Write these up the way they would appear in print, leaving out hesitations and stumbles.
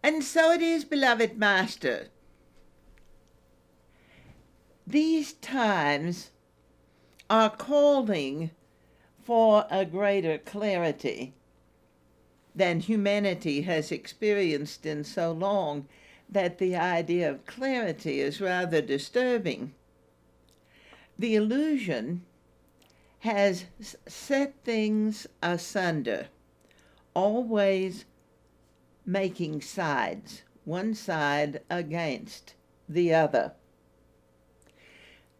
And so it is, beloved Master. These times are calling for a greater clarity than humanity has experienced in so long that the idea of clarity is rather disturbing. The illusion has set things asunder, always making sides, one side against the other.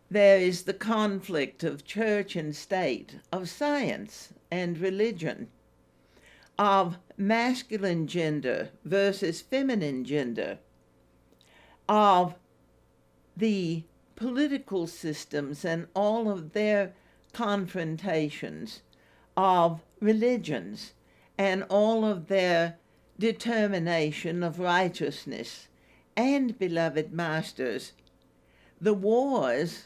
There is the conflict of church and state, of science and religion, of masculine gender versus feminine gender, of the political systems and all of their confrontations, of religions and all of their determination of righteousness. And, beloved masters, the wars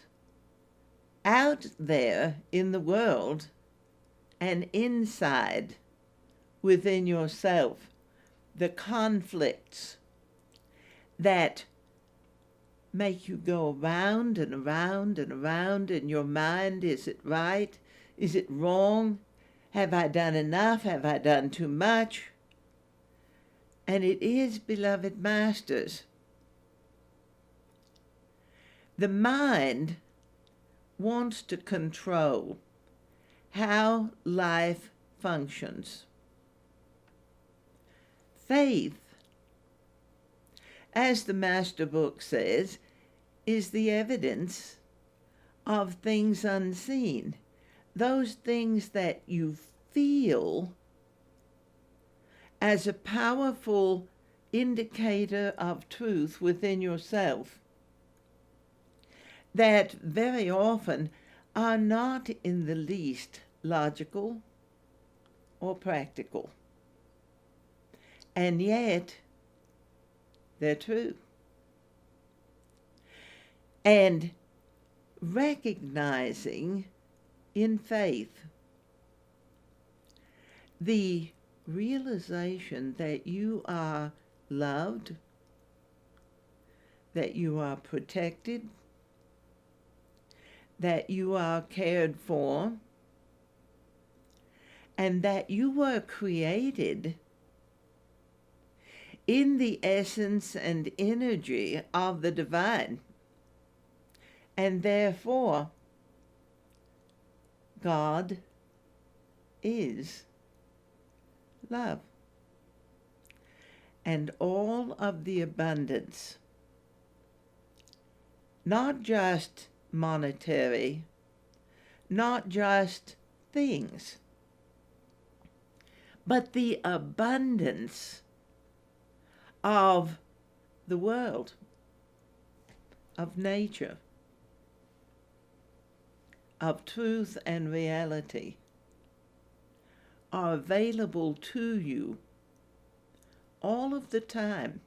out there in the world and inside within yourself, the conflicts that make you go around and around and around in your mind. Is it right? Is it wrong? Have I done enough? Have I done too much? And it is, beloved masters, the mind wants to control how life functions. Faith, as the Master Book says, is the evidence of things unseen, those things that you feel as a powerful indicator of truth within yourself, that very often are not in the least logical or practical. And yet, they're true. And recognizing in faith the realization that you are loved, that you are protected, that you are cared for, and that you were created in the essence and energy of the divine. And therefore, God is love. And all of the abundance, not just monetary, not just things, but the abundance of the world, of nature, of truth and reality, are available to you all of the time.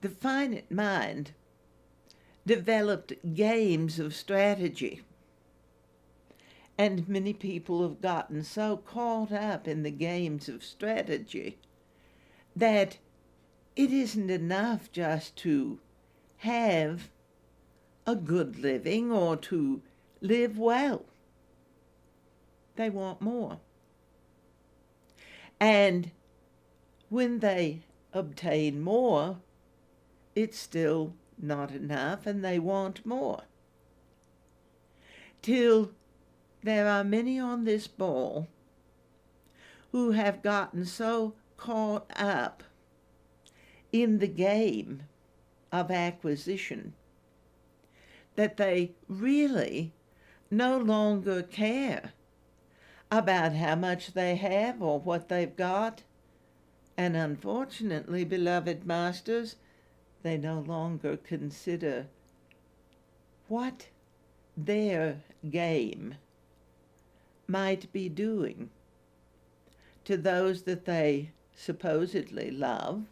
The finite mind developed games of strategy, and many people have gotten so caught up in the games of strategy that it isn't enough just to have a good living or to live well. They want more. And when they obtain more, it's still not enough, and they want more. Till there are many on this ball who have gotten so caught up in the game of acquisition that they really no longer care about how much they have or what they've got. And unfortunately, beloved masters, they no longer consider what their game might be doing to those that they supposedly love,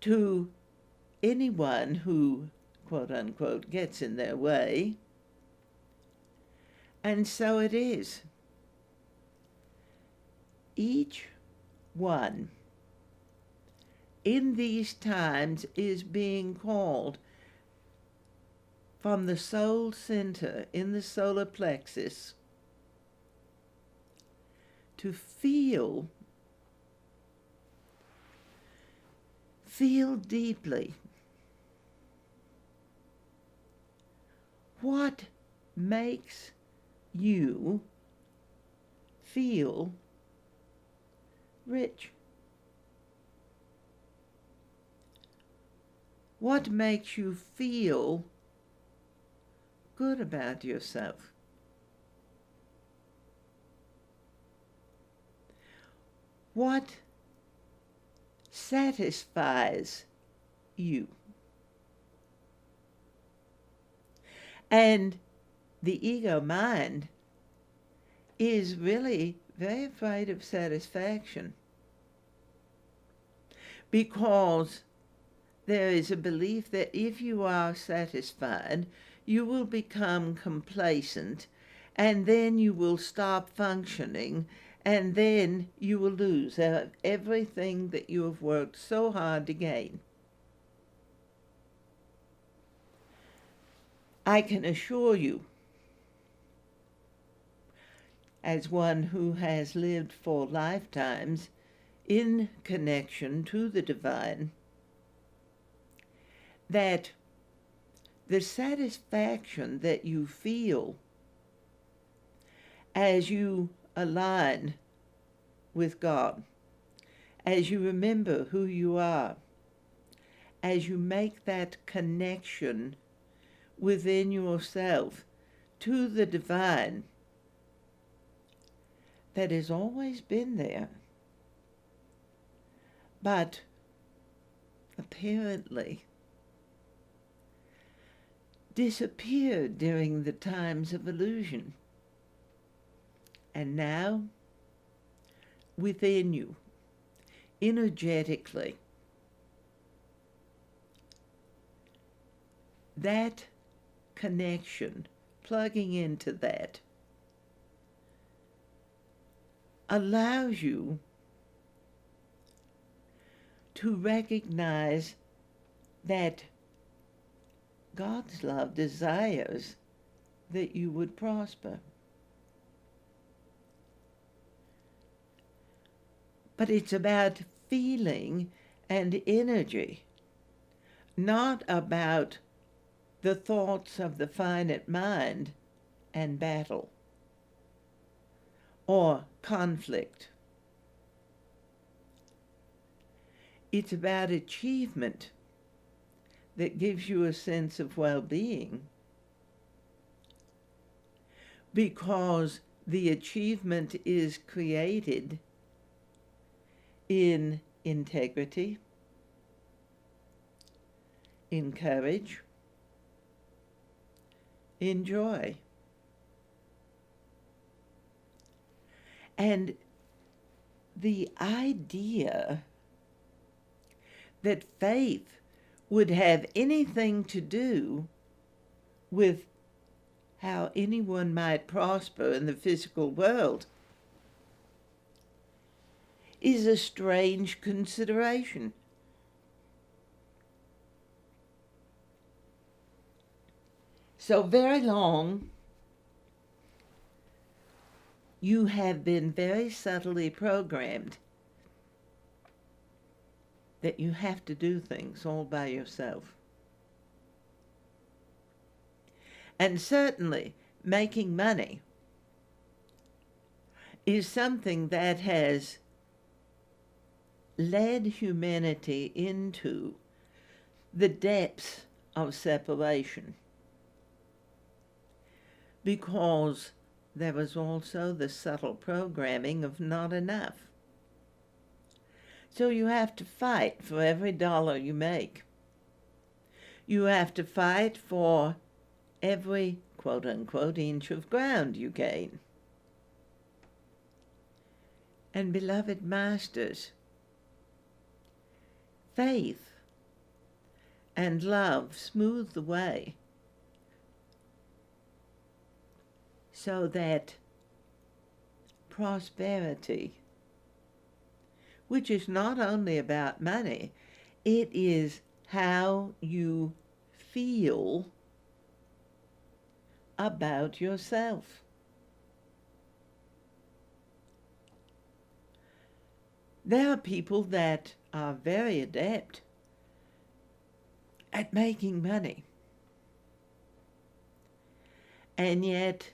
to anyone who, quote unquote, gets in their way. And so it is. Each one in these times is being called from the soul center in the solar plexus to feel deeply what makes you feel rich. What makes you feel good about yourself? What satisfies you? And the ego mind is really very afraid of satisfaction because there is a belief that if you are satisfied, you will become complacent, and then you will stop functioning, and then you will lose everything that you have worked so hard to gain. I can assure you, as one who has lived for lifetimes in connection to the divine, that the satisfaction that you feel as you align with God, as you remember who you are, as you make that connection within yourself to the divine that has always been there, but apparently disappeared during the times of illusion. And now, within you, energetically, that connection, plugging into that, allows you to recognize that God's love desires that you would prosper. But it's about feeling and energy, not about the thoughts of the finite mind and battle or conflict. It's about achievement that gives you a sense of well-being, because the achievement is created in integrity, in courage, in joy. And the idea that faith would have anything to do with how anyone might prosper in the physical world is a strange consideration. So very long, you have been very subtly programmed that you have to do things all by yourself. And certainly, making money is something that has led humanity into the depths of separation, because there was also the subtle programming of not enough. So you have to fight for every dollar you make. You have to fight for every quote-unquote inch of ground you gain. And beloved masters, faith and love smooth the way so that prosperity which is not only about money, it is how you feel about yourself. There are people that are very adept at making money, and yet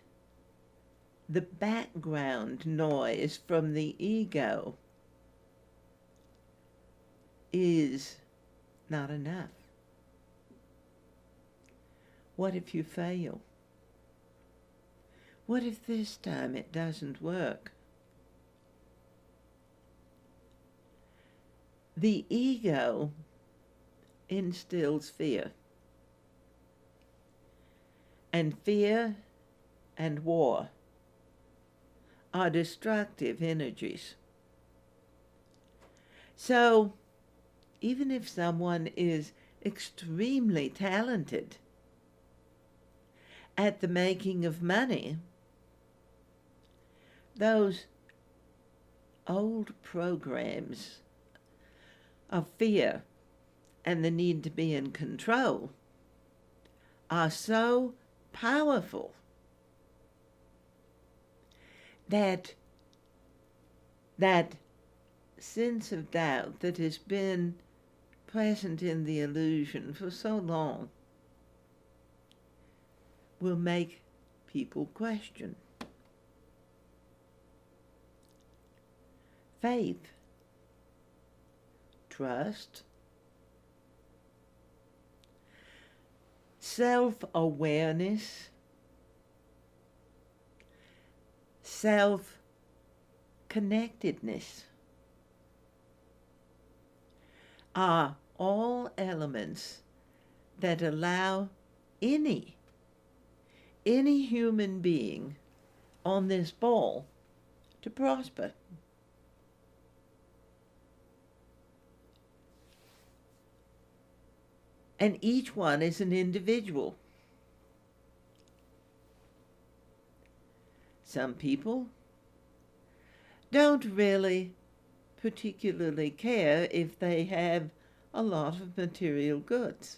the background noise from the ego is not enough. What if you fail? What if this time it doesn't work? The ego instills fear. And fear and war are destructive energies. So, even if someone is extremely talented at the making of money, those old programs of fear and the need to be in control are so powerful that sense of doubt that has been present in the illusion for so long will make people question. Faith, trust, self-awareness, self-connectedness are all elements that allow any human being on this ball to prosper. And each one is an individual. Some people don't really particularly care if they have a lot of material goods.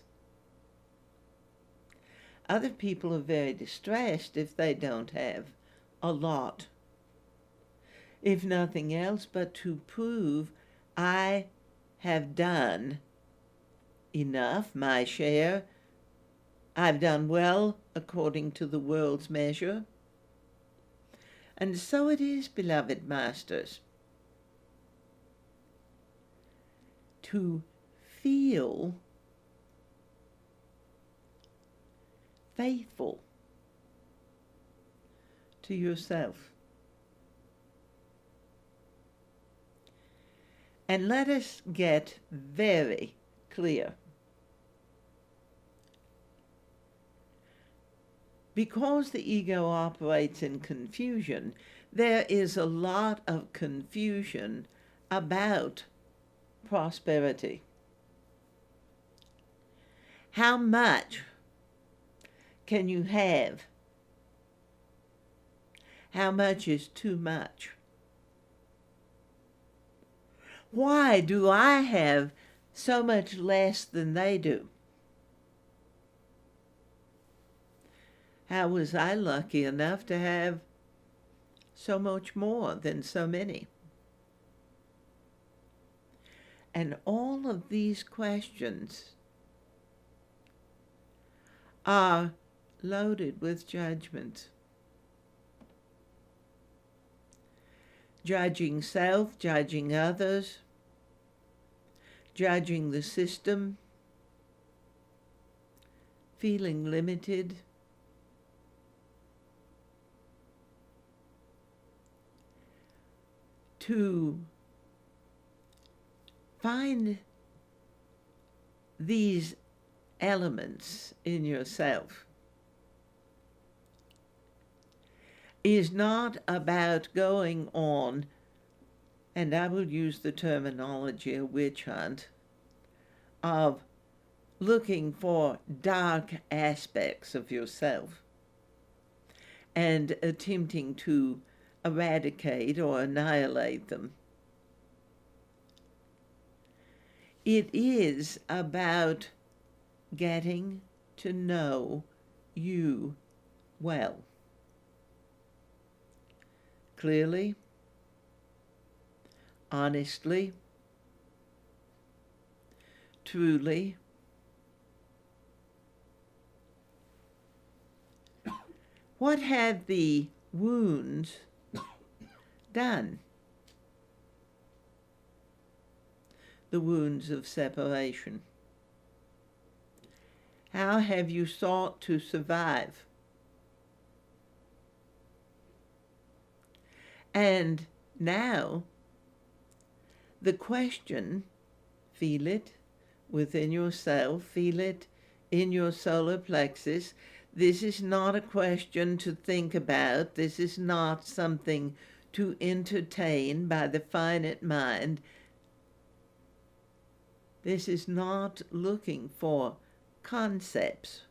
Other people are very distressed if they don't have a lot, if nothing else but to prove I have done enough, my share, I've done well according to the world's measure. And so it is, beloved masters, to feel faithful to yourself. And let us get very clear. Because the ego operates in confusion, there is a lot of confusion about prosperity. How much can you have? How much is too much? Why do I have so much less than they do? How was I lucky enough to have so much more than so many? And all of these questions are loaded with judgment. Judging self, judging others, judging the system, feeling limited, to find these elements in yourself is not about going on, and I will use the terminology a witch hunt, of looking for dark aspects of yourself and attempting to eradicate or annihilate them. It is about getting to know you well. Clearly, honestly, truly, what have the wounds done? The wounds of separation. How have you sought to survive? And now, the question, feel it within yourself, feel it in your solar plexus. This is not a question to think about. This is not something to entertain by the finite mind. This is not looking for concepts,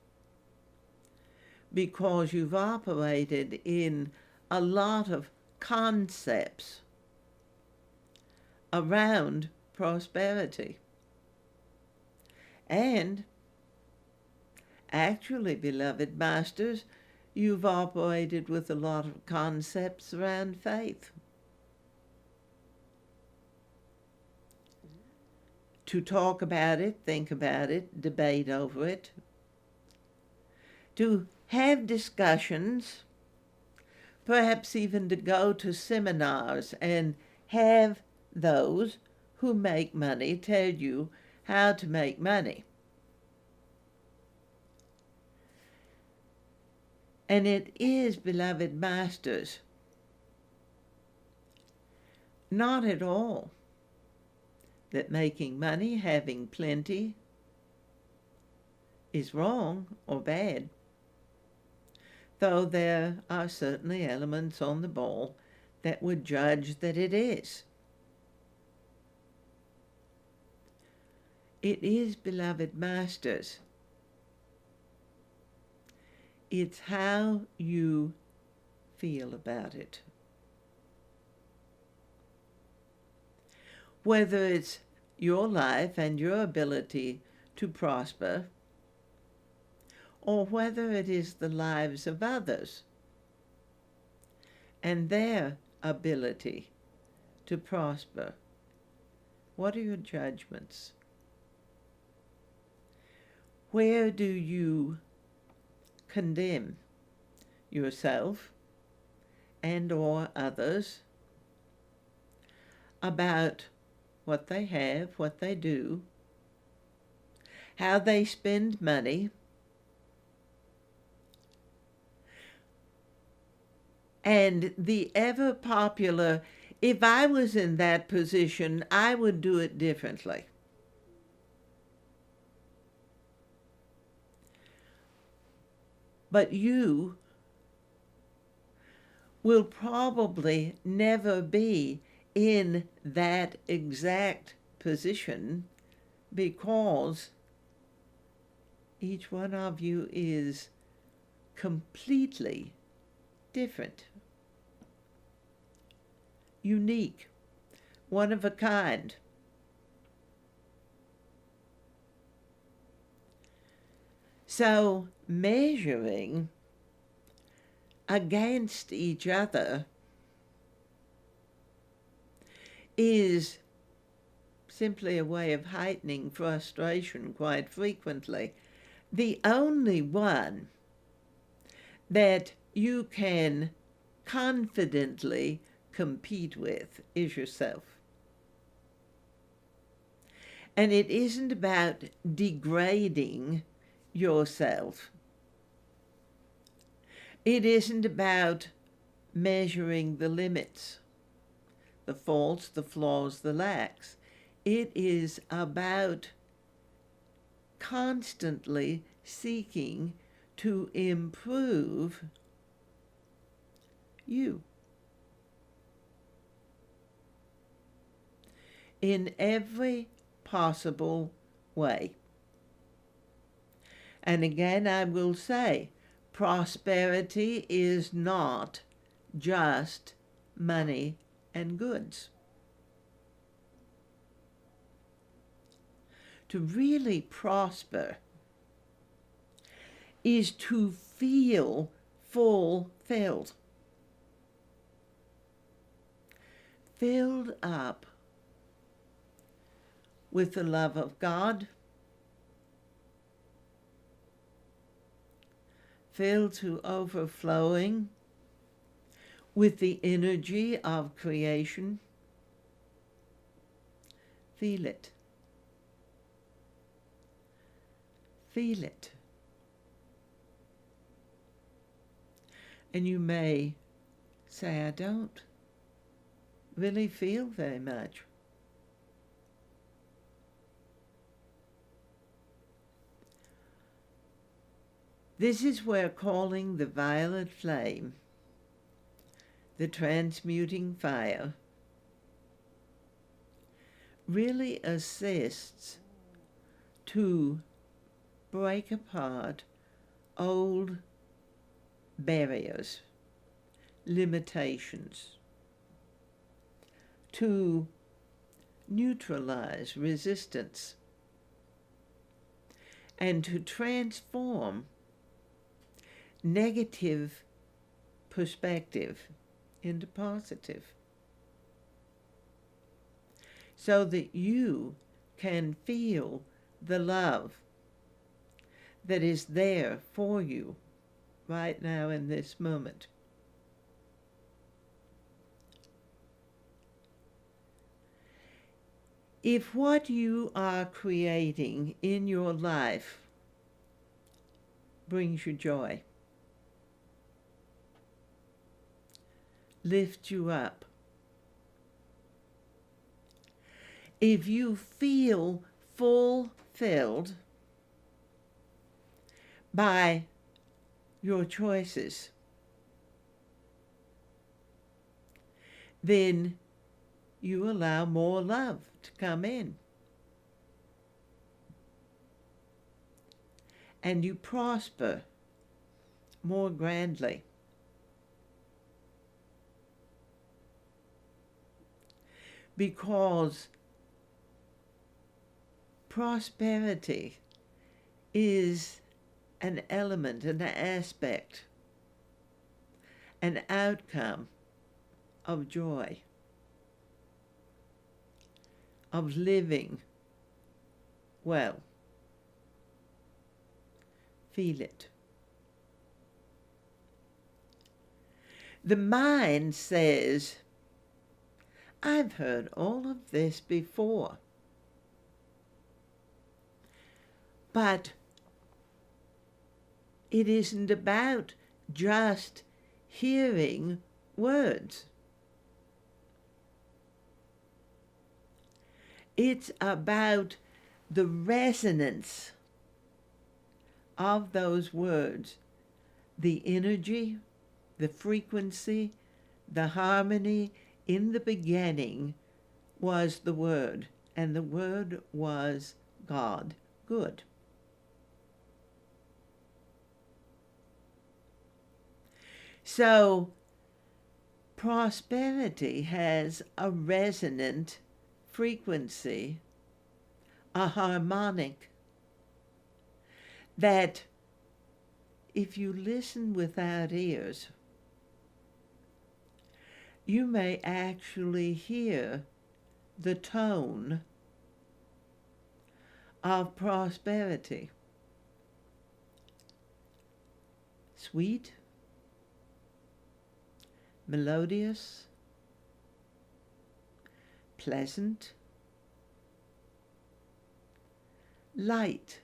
because you've operated in a lot of concepts around prosperity. And actually, beloved masters, you've operated with a lot of concepts around faith. To talk about it, think about it, debate over it, to have discussions, perhaps even to go to seminars and have those who make money tell you how to make money. And it is, beloved masters, not at all that making money, having plenty, is wrong or bad, though there are certainly elements on the ball that would judge that it is. It is, beloved masters, it's how you feel about it. Whether it's your life and your ability to prosper, or whether it is the lives of others and their ability to prosper. What are your judgments? Where do you condemn yourself and or others about what they have, what they do, how they spend money, and the ever popular, if I was in that position, I would do it differently. But you will probably never be in that exact position, because each one of you is completely different, unique, one of a kind. So measuring against each other is simply a way of heightening frustration quite frequently. The only one that you can confidently compete with is yourself. And it isn't about degrading yourself. It isn't about measuring the limits, the faults, the flaws, the lacks. It is about constantly seeking to improve you in every possible way. And again, I will say, prosperity is not just money and goods. to really prosper, is to feel fulfilled. Filled up with the love of God, filled to overflowing with the energy of creation. Feel it. Feel it. And you may say, I don't really feel very much. This is where calling the violet flame, the transmuting fire, really assists to break apart old barriers, limitations, to neutralize resistance, and to transform negative perspective into positive, so that you can feel the love that is there for you right now in this moment. If what you are creating in your life brings you joy, lifts you up, if you feel fulfilled by your choices, then you allow more love to come in. And you prosper more grandly. Because prosperity is an element, an aspect, an outcome of joy, of living well. Feel it. The mind says, I've heard all of this before. But it isn't about just hearing words. It's about the resonance of those words, the energy, the frequency, the harmony. In the beginning was the Word, and the Word was God, good. So prosperity has a resonant frequency, a harmonic, that if you listen without ears, you may actually hear the tone of prosperity. Sweet, melodious, pleasant, light,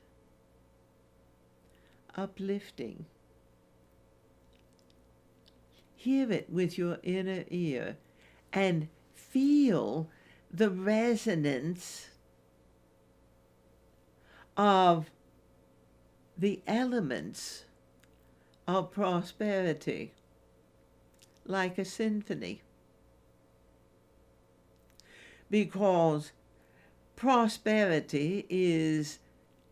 uplifting. Hear it with your inner ear and feel the resonance of the elements of prosperity, like a symphony. Because prosperity is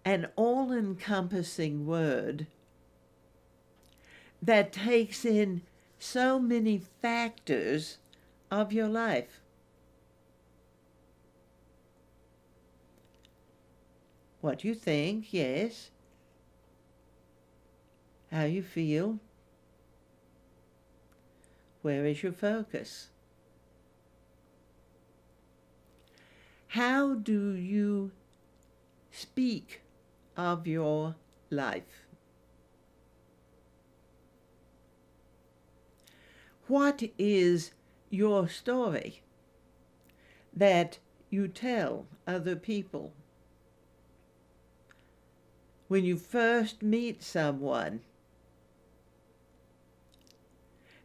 an all-encompassing word that takes in so many factors of your life. What you think, yes. How you feel. Where is your focus? How do you speak of your life? What is your story that you tell other people? When you first meet someone,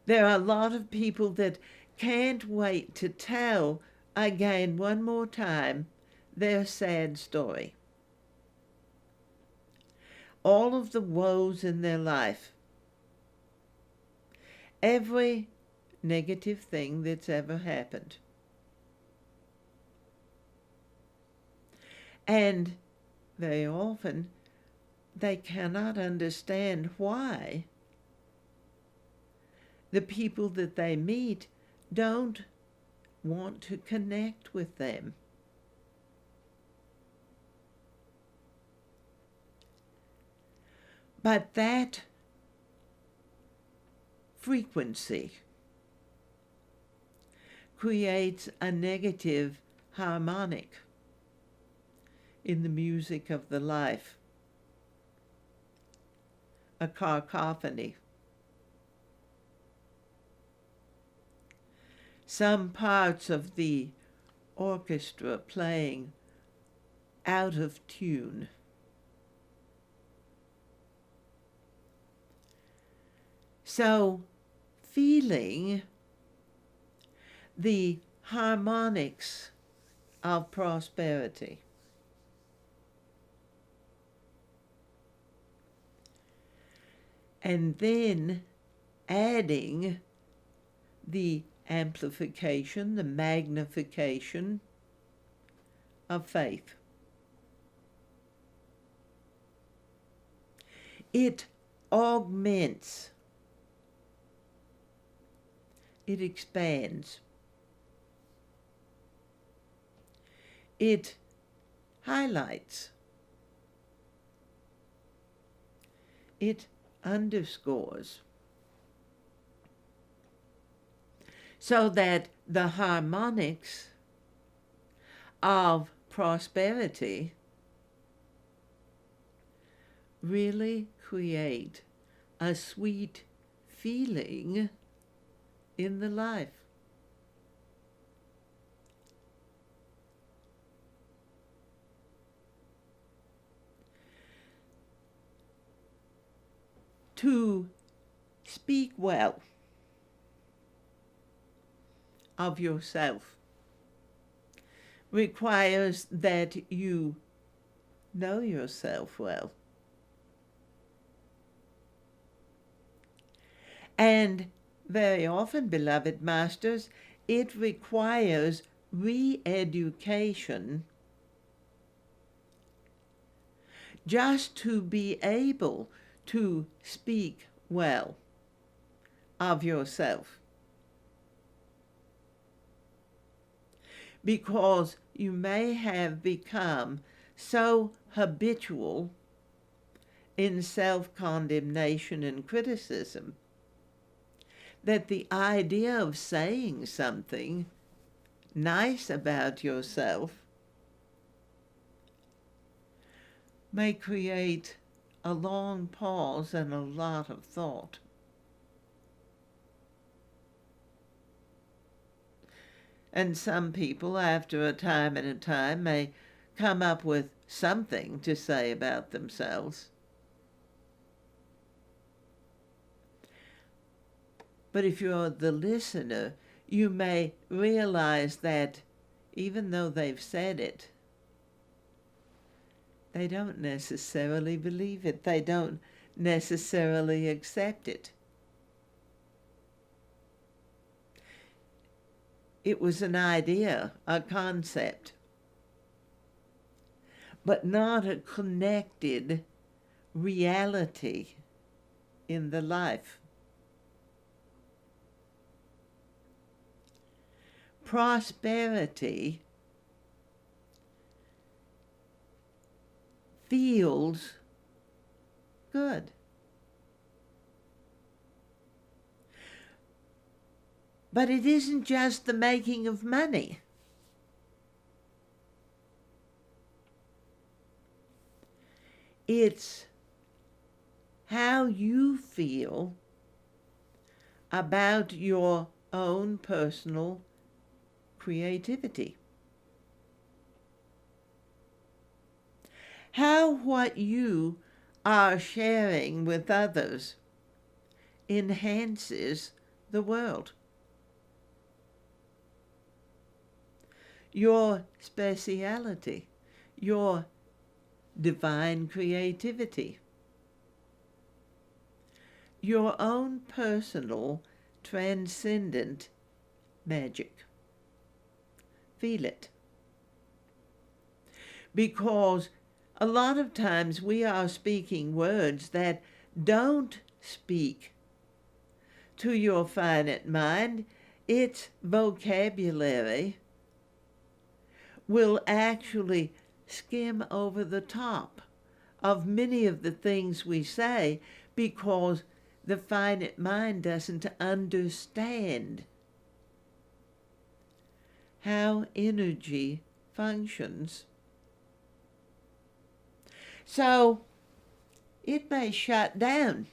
there are a lot of people that can't wait to tell again one more time their sad story. All of the woes in their life, every negative thing that's ever happened. And very often they cannot understand why the people that they meet don't want to connect with them. But that frequency creates a negative harmonic in the music of the life, a cacophony. Some parts of the orchestra playing out of tune. So, feeling the harmonics of prosperity. And then adding the amplification, the magnification of faith. It augments, it expands, it highlights, it underscores, so that the harmonics of prosperity really create a sweet feeling in the life. To speak well of yourself requires that you know yourself well. And very often, beloved masters, it requires re-education just to be able to speak well of yourself. Because you may have become so habitual in self-condemnation and criticism that the idea of saying something nice about yourself may create a long pause and a lot of thought. And some people, after a time, may come up with something to say about themselves. But if you're the listener, you may realize that even though they've said it, they don't necessarily believe it. They don't necessarily accept it. It was an idea, a concept, but not a connected reality in the life. Prosperity feels good. But it isn't just the making of money. It's how you feel about your own personal creativity. How what you are sharing with others enhances the world. Your speciality, your divine creativity, your own personal transcendent magic. Feel it. Because a lot of times we are speaking words that don't speak to your finite mind. Its vocabulary will actually skim over the top of many of the things we say because the finite mind doesn't understand how energy functions. So it may shut down.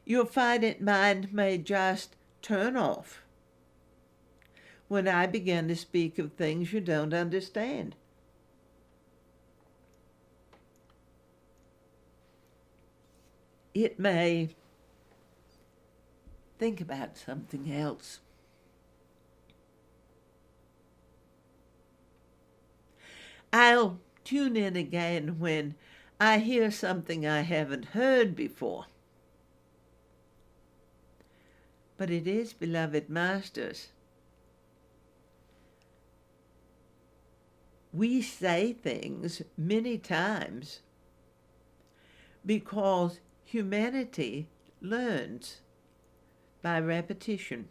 Your finite mind may just turn off when I begin to speak of things you don't understand. It may think about something else. I'll tune in again when I hear something I haven't heard before. But it is, beloved masters, we say things many times because humanity learns by repetition.